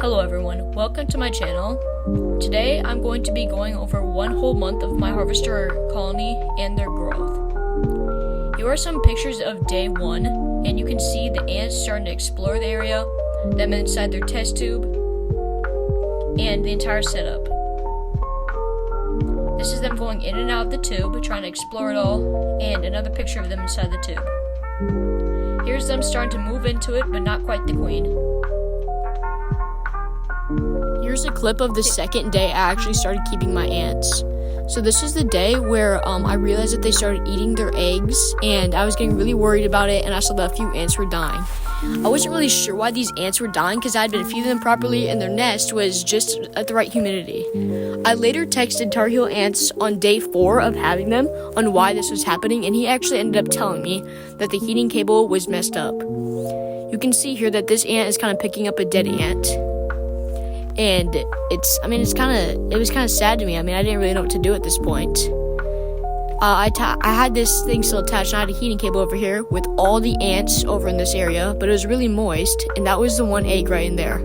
Hello everyone, welcome to my channel. Today I'm going to be going over one whole month of my harvester colony and their growth. Here are some pictures of day 1, and you can see the ants starting to explore the area, them inside their test tube, and the entire setup. This is them going in and out of the tube, trying to explore it all, and another picture of them inside the tube. Here's them starting to move into it, but not quite the queen. Here's a clip of the second day I actually started keeping my ants. So this is the day where I realized that they started eating their eggs, and I was getting really worried about it, and I saw that a few ants were dying. I wasn't really sure why these ants were dying because I had been feeding them properly and their nest was just at the right humidity. I later texted Tar Heel Ants on day 4 of having them on why this was happening, and he actually ended up telling me that the heating cable was messed up. You can see here that this ant is kind of picking up a dead ant. And it was kind of sad to me. I didn't really know what to do at this point. I had this thing still attached, and I had a heating cable over here with all the ants over in this area, but it was really moist, and that was the one egg right in there.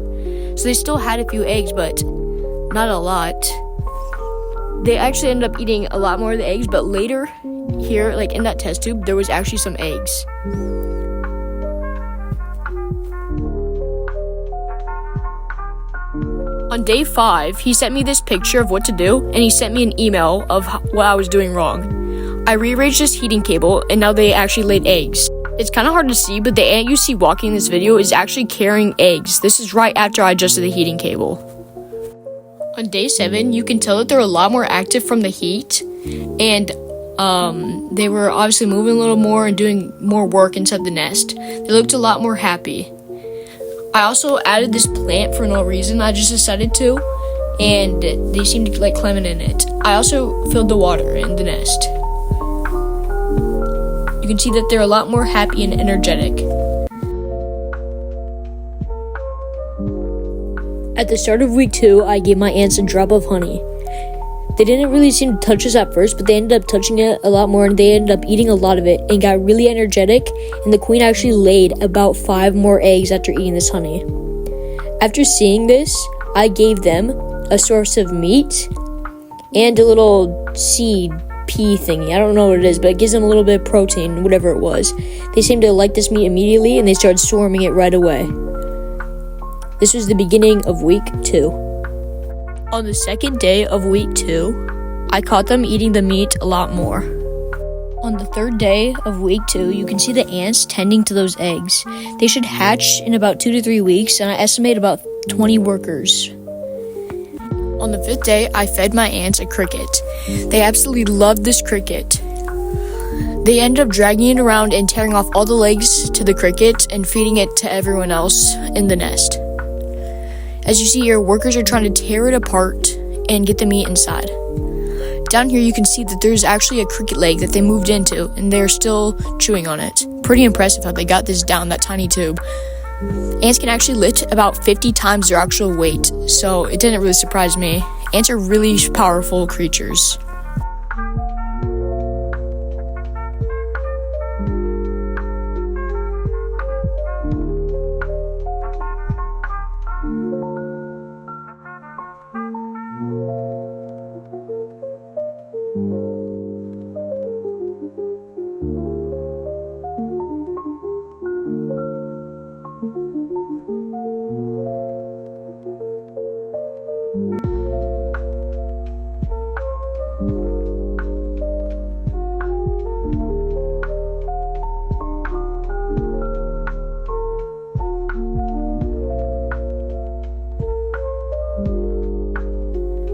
So they still had a few eggs, but not a lot. They actually ended up eating a lot more of the eggs, but later here, like in that test tube, there was actually some eggs. On day 5, he sent me this picture of what to do, and he sent me an email of what I was doing wrong. I rearranged this heating cable, and now they actually laid eggs. It's kind of hard to see, but the ant you see walking in this video is actually carrying eggs. This is right after I adjusted the heating cable. On day 7, you can tell that they're a lot more active from the heat, and they were obviously moving a little more and doing more work inside the nest. They looked a lot more happy. I also added this plant for no reason. I just decided to, and they seemed to like climbing in it. I also filled the water in the nest. You can see that they're a lot more happy and energetic. At the start of week 2, I gave my ants a drop of honey. They didn't really seem to touch us at first, but they ended up touching it a lot more, and they ended up eating a lot of it and got really energetic, and the queen actually laid about 5 more eggs after eating this honey. After seeing this, I gave them a source of meat and a little seed pea thingy. I don't know what it is, but it gives them a little bit of protein, whatever it was. They seemed to like this meat immediately, and they started swarming it right away. This was the beginning of week 2. On the second day of week 2, I caught them eating the meat a lot more. On the third day of week 2, you can see the ants tending to those eggs. They should hatch in about 2 to 3 weeks, and I estimate about 20 workers. On the 5th day, I fed my ants a cricket. They absolutely loved this cricket. They ended up dragging it around and tearing off all the legs to the cricket and feeding it to everyone else in the nest. As you see here, workers are trying to tear it apart and get the meat inside. Down here you can see that there's actually a cricket leg that they moved into, and they're still chewing on it. Pretty impressive how they got this down that tiny tube. Ants can actually lift about 50 times their actual weight, so it didn't really surprise me. Ants are really powerful creatures.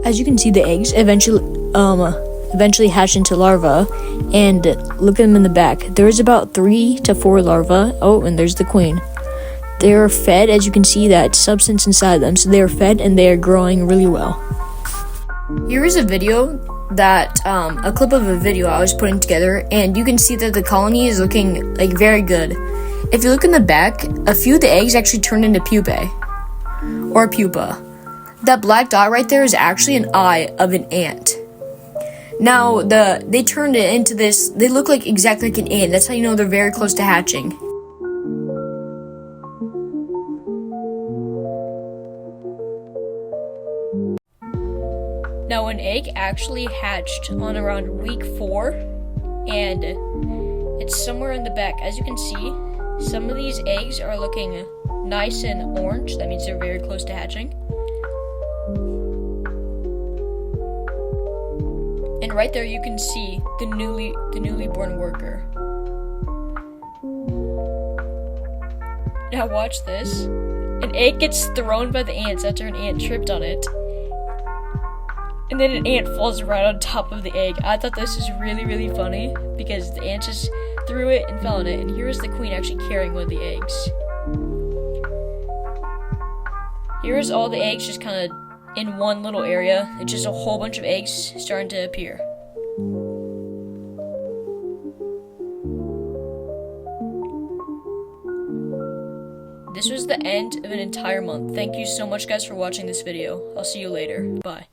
As you can see, the eggs eventually hatch into larvae, and look at them in the back. There's about 3 to 4 larvae. Oh, and there's the queen. They are fed, as you can see, that substance inside them. So they are fed, and they are growing really well. Here is a video a clip of a video I was putting together, and you can see that the colony is looking like very good. If you look in the back, a few of the eggs actually turned into pupae, or pupa. That black dot right there is actually an eye of an ant. Now, they turned it into this, they look like exactly like an ant. That's how you know they're very close to hatching. Now, an egg actually hatched on around week 4, and it's somewhere in the back. As you can see, some of these eggs are looking nice and orange. That means they're very close to hatching. And right there you can see the newly born worker. Now watch this. An egg gets thrown by the ants after an ant tripped on it. And then an ant falls right on top of the egg. I thought this was really funny because the ant just threw it and fell on it. And here's the queen actually carrying one of the eggs. Here's all the eggs just kind of in one little area. It's just a whole bunch of eggs starting to appear. This was the end of an entire month. Thank you so much, guys, for watching this video. I'll see you later. Bye.